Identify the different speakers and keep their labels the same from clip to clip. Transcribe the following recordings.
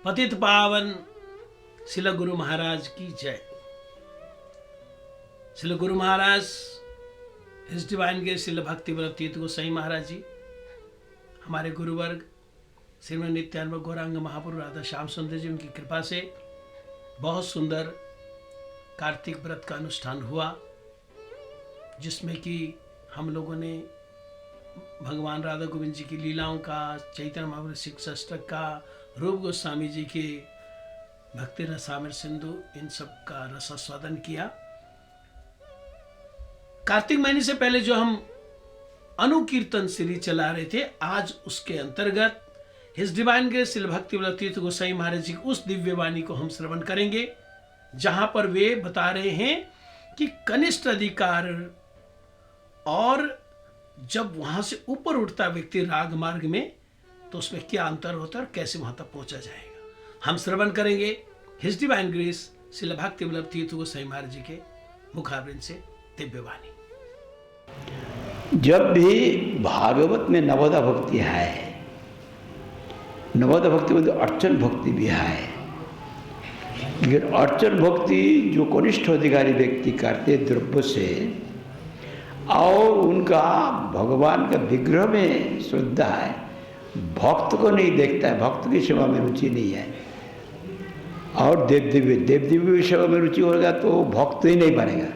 Speaker 1: पतित पावन श्रील गुरु महाराज की जय। श्रील गुरु महाराज हिज डिवाइन के श्रील भक्ति वल्लभ तीर्थ गोसाई महाराज जी, हमारे गुरुवर्ग श्रीमद नित्यानंद गौरांग महाप्रभु राधा श्याम सुंदर जी, उनकी कृपा से बहुत सुंदर कार्तिक व्रत का अनुष्ठान हुआ, जिसमें कि हम लोगों ने भगवान राधा गोविंद जी की लीलाओं का, चैतन्य महाप्रभु शिक्षा षष्टक का, रूप गोस्वामी जी के भक्ति रसामृत सिंधु, इन सब का रसास्वादन किया। कार्तिक महीने से पहले जो हम अनुकीर्तन सीरीज चला रहे थे, आज उसके अंतर्गत हिज डिवाइन ग्रेस श्रील भक्ति वल्लभ तीर्थ गोसाई महाराज जी की उस दिव्य वाणी को हम श्रवण करेंगे, जहां पर वे बता रहे हैं कि कनिष्ठ अधिकार और जब वहां से ऊपर उठता व्यक्ति राग मार्ग में, तो उसमें क्या अंतर होता है और कैसे वहां तक पहुंचा जाएगा। हम श्रवण करेंगे हिज डिवाइन ग्रेस श्रील भक्ति वल्लभ तीर्थ गोसाई महाराज जी के मुखारविंद से दिव्य वाणी।
Speaker 2: जब भी भागवत में नवदा भक्ति है, नवदा भक्ति में तो अर्चन भक्ति भी है, लेकिन अर्चन भक्ति जो कनिष्ठ अधिकारी व्यक्ति करते द्रव्य से और उनका भगवान का विग्रह में श्रद्धा है, भक्त को नहीं देखता है, भक्त की सेवा में रुचि नहीं है, और देव देवी की सेवा में रुचि होगा तो भक्त ही नहीं बनेगा।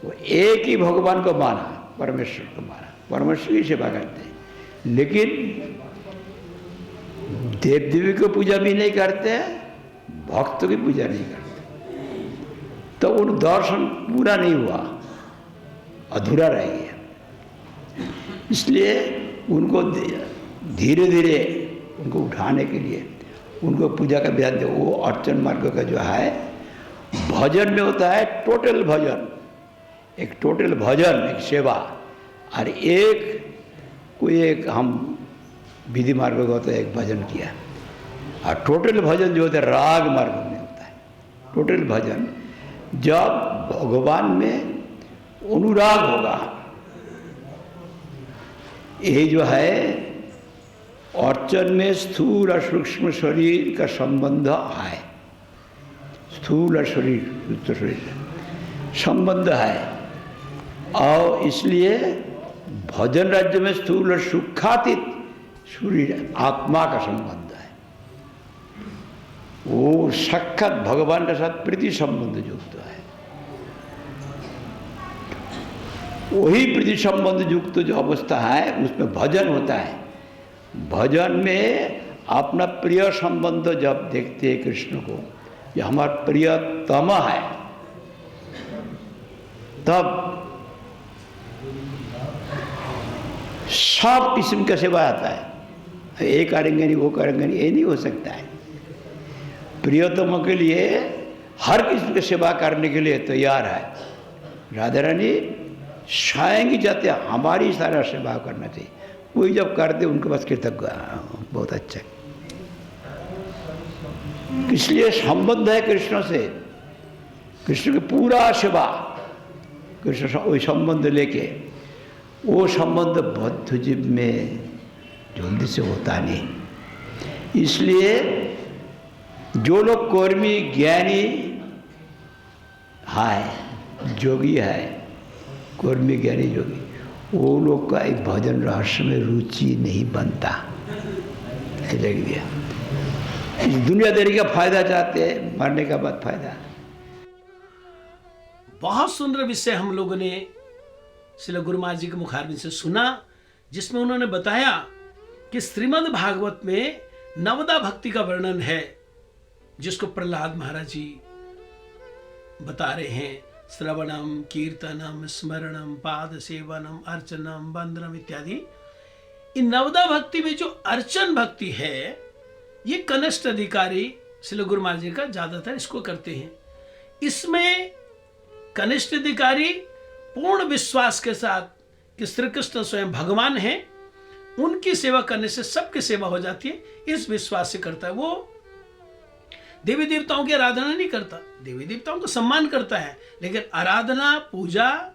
Speaker 2: वो एक ही भगवान को माना, परमेश्वर को माना, परमेश्वर की सेवा करते हैं, लेकिन देव देवी को पूजा भी नहीं करते हैं, भक्त की पूजा नहीं करते, तो उन दर्शन पूरा नहीं हुआ, अधूरा रह गया। इसलिए उनको धीरे धीरे उनको उठाने के लिए उनको पूजा का विधान दे। वो अर्चन मार्ग का जो है, भजन में होता है टोटल भजन, एक टोटल भजन, एक सेवा, और कोई एक हम विधि मार्ग का होता है, एक भजन किया, और टोटल भजन जो होता है राग मार्ग में होता है। टोटल भजन जब भगवान में अनुराग होगा, ये जो है अर्चन में स्थूल और सूक्ष्म शरीर का संबंध है, स्थूल और शरीर संबंध है, और इसलिए भजन राज्य में स्थूल और सूखातीत शरीर आत्मा का संबंध है। वो साक्षात भगवान के साथ प्रीति संबंध युक्त है। वही प्रीति संबंध युक्त जो अवस्था है, उसमें भजन होता है। भजन में अपना प्रिय संबंध जब देखते हैं कृष्ण को, ये हमारा प्रियतम है, तब सब किस्म का सेवा आता है। ये करेंगे नहीं, वो करेंगे नहीं, ये नहीं हो सकता है। प्रियतम के लिए हर किस्म की सेवा करने के लिए तैयार है। राधा रानी स्वयं ही जाते हमारी सारा सेवा करना चाहिए। कोई जब करते उनके पास कृतज्ञ, बहुत अच्छा है। इसलिए संबंध है कृष्ण से, कृष्ण की पूरा सेवा, कृष्ण वही संबंध लेके, वो संबंध बद्ध जीव में जल्दी से होता नहीं। इसलिए जो लोग कर्मी ज्ञानी है, जोगी है, कर्मी ज्ञानी जोगी, वो लोग का एक भजन रहस्य में रुचि नहीं बनता। लग दिया दुनियादारी का फायदा चाहते हैं, मरने का बाद फायदा।
Speaker 1: बहुत सुंदर विषय हम लोगों ने श्रील गुरु महाराज जी के मुखारविंद से सुना, जिसमें उन्होंने बताया कि श्रीमद् भागवत में नवदा भक्ति का वर्णन है, जिसको प्रहलाद महाराज जी बता रहे हैं। श्रवणम, कीर्तनम, स्मरणम, पाद सेवनम, अर्चनम, वंदनम इत्यादि। इन नवदा भक्ति में जो अर्चन भक्ति है, ये कनिष्ठ अधिकारी श्रील गुरु महाराज जी का ज्यादातर इसको करते हैं। इसमें कनिष्ठ अधिकारी पूर्ण विश्वास के साथ कि श्री कृष्ण स्वयं भगवान हैं, उनकी सेवा करने से सबकी सेवा हो जाती है, इस विश्वास से करता है। वो देवी देवताओं की आराधना नहीं करता, देवी देवताओं को सम्मान करता है, लेकिन आराधना, पूजा,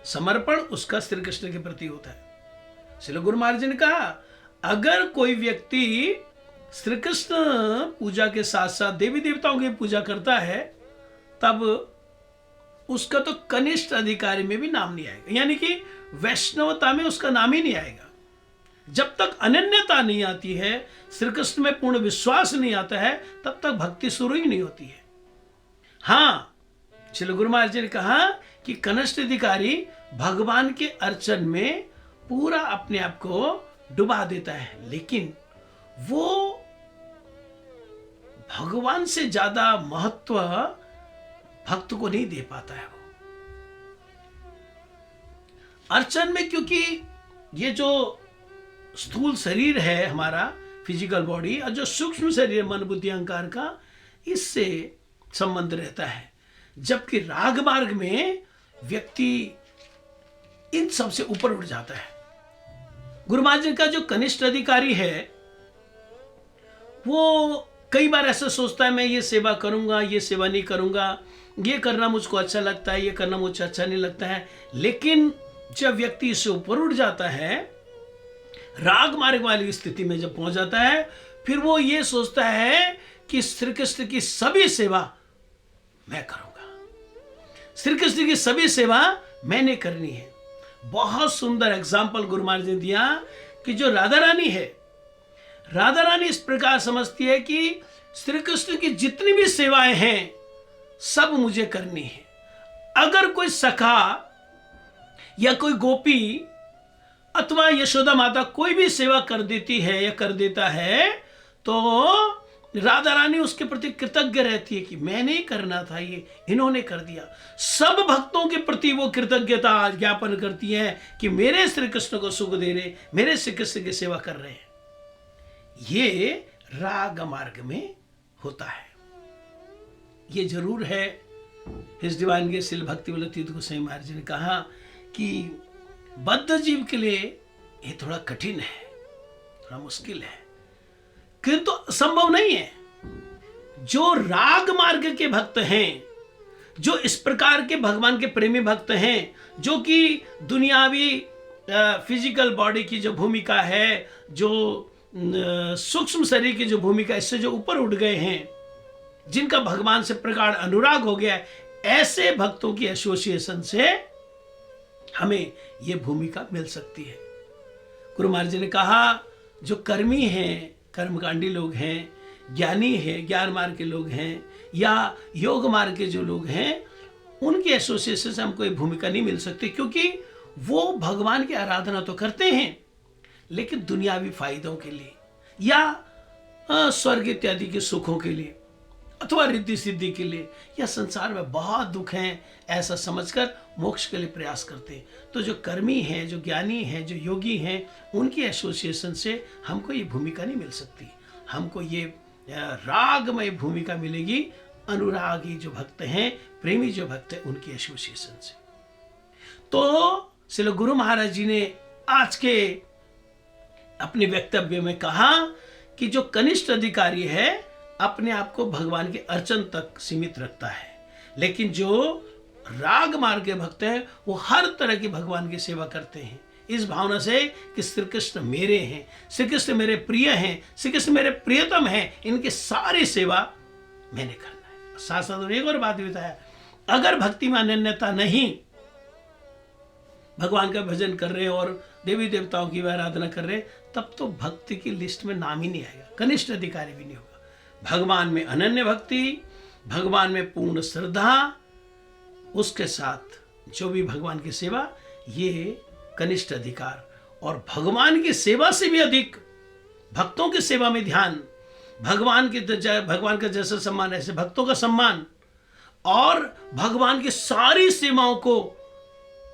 Speaker 1: समर्पण उसका श्री कृष्ण के प्रति होता है। श्री गुरु महाराज जी ने कहा, अगर कोई व्यक्ति श्री कृष्ण पूजा के साथ साथ देवी देवताओं की पूजा करता है, तब उसका तो कनिष्ठ अधिकारी में भी नाम नहीं आएगा, यानी कि वैष्णवता में उसका नाम ही नहीं आएगा। जब तक अनन्यता नहीं आती है, श्री कृष्ण में पूर्ण विश्वास नहीं आता है, तब तक भक्ति शुरू ही नहीं होती है। हाँ, श्री गुरु महाराज जी ने कहा कि कनिष्ठ अधिकारी भगवान के अर्चन में पूरा अपने आप को डुबा देता है, लेकिन वो भगवान से ज्यादा महत्व भक्त को नहीं दे पाता है। वो अर्चन में, क्योंकि ये जो स्थूल शरीर है हमारा फिजिकल बॉडी, और जो सूक्ष्म शरीर मन बुद्धि अहंकार का, इससे संबंध रहता है। जबकि राग मार्ग में व्यक्ति इन सब से ऊपर उठ जाता है। गुरु महाराज जी का जो कनिष्ठ अधिकारी है, वो कई बार ऐसा सोचता है मैं ये सेवा करूंगा, ये सेवा नहीं करूंगा, ये करना मुझको अच्छा लगता है, ये करना मुझे अच्छा नहीं लगता है। लेकिन जब व्यक्ति इससे ऊपर उठ जाता है, राग मार्ग वाली स्थिति में जब पहुंच जाता है, फिर वो ये सोचता है कि श्री कृष्ण की सभी सेवा मैं करूंगा, श्री कृष्ण की सभी सेवा मैंने करनी है। बहुत सुंदर एग्जाम्पल गुरु महाराज ने दिया कि जो राधा रानी है, राधा रानी इस प्रकार समझती है कि श्री कृष्ण की जितनी भी सेवाएं हैं सब मुझे करनी है। अगर कोई सखा या कोई गोपी अथवा यशोदा माता कोई भी सेवा कर देती है या कर देता है, तो राधा रानी उसके प्रति कृतज्ञ रहती है कि मैंने करना था, ये इन्होंने कर दिया। सब भक्तों के प्रति वो कृतज्ञता ज्ञापन करती है कि मेरे श्री कृष्ण को सुख दे रहे, मेरे श्री कृष्ण की सेवा कर रहे हैं। ये राग मार्ग में होता है। ये जरूर है, इस दीवान के श्रील भक्ति वल्लभ तीर्थ गोस्वामी महाराज जी ने कहा कि बद्ध जीव के लिए ये थोड़ा कठिन है, थोड़ा मुश्किल है, किंतु संभव नहीं है। जो राग मार्ग के भक्त हैं, जो इस प्रकार के भगवान के प्रेमी भक्त हैं, जो कि दुनियावी फिजिकल बॉडी की जो भूमिका है, जो सूक्ष्म शरीर की जो भूमिका, इससे जो ऊपर उठ गए हैं, जिनका भगवान से प्रगाढ़ अनुराग हो गया है, ऐसे भक्तों की एसोसिएशन से हमें यह भूमिका मिल सकती है। गुरु महाराज जी ने कहा जो कर्मी हैं, कर्मकांडी लोग हैं, ज्ञानी हैं, ज्ञान मार्ग के लोग हैं, या योग मार्ग के जो लोग हैं, उनकी एसोसिएशन से हमको ये भूमिका नहीं मिल सकती, क्योंकि वो भगवान की आराधना तो करते हैं, लेकिन दुनियावी फायदों के लिए या स्वर्ग इत्यादि के सुखों के लिए अथवा रिद्धि सिद्धि के लिए, या संसार में बहुत दुख हैं ऐसा समझकर मोक्ष के लिए प्रयास करते हैं। तो जो कर्मी हैं, जो ज्ञानी हैं, जो योगी हैं, उनकी एसोसिएशन से हमको ये भूमिका नहीं मिल सकती। हमको ये रागमय भूमिका मिलेगी अनुरागी जो भक्त हैं, प्रेमी जो भक्त हैं, उनकी एसोसिएशन से। तो श्रील गुरु महाराज जी ने आज के अपने वक्तव्य में कहा कि जो कनिष्ठ अधिकारी है अपने आप को भगवान के अर्चन तक सीमित रखता है, लेकिन जो राग मार्ग के भक्त हैं वो हर तरह की भगवान की सेवा करते हैं इस भावना से कि श्री कृष्ण मेरे हैं, श्री कृष्ण मेरे प्रिय हैं, श्री कृष्ण मेरे प्रियतम हैं, इनकी सारी सेवा मैंने करना है। साथ साथ एक और बात भी बताया, अगर भक्ति में अनन्यता नहीं, भगवान का भजन कर रहे और देवी देवताओं की आराधना कर रहे, तब तो भक्ति की लिस्ट में नाम ही नहीं आएगा, कनिष्ठ अधिकारी भी नहीं होगा। भगवान में अनन्य भक्ति, भगवान में पूर्ण श्रद्धा, उसके साथ जो भी भगवान की सेवा, ये कनिष्ठ अधिकार। और भगवान की सेवा से भी अधिक भक्तों की सेवा में ध्यान, भगवान का जैसा सम्मान ऐसे भक्तों का सम्मान, और भगवान की सारी सेवाओं को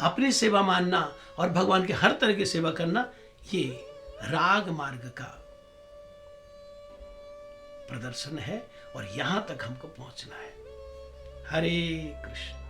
Speaker 1: अपनी सेवा मानना और भगवान के हर तरह की सेवा करना, ये राग मार्ग का प्रदर्शन है और यहां तक हमको पहुंचना है। हरे कृष्ण।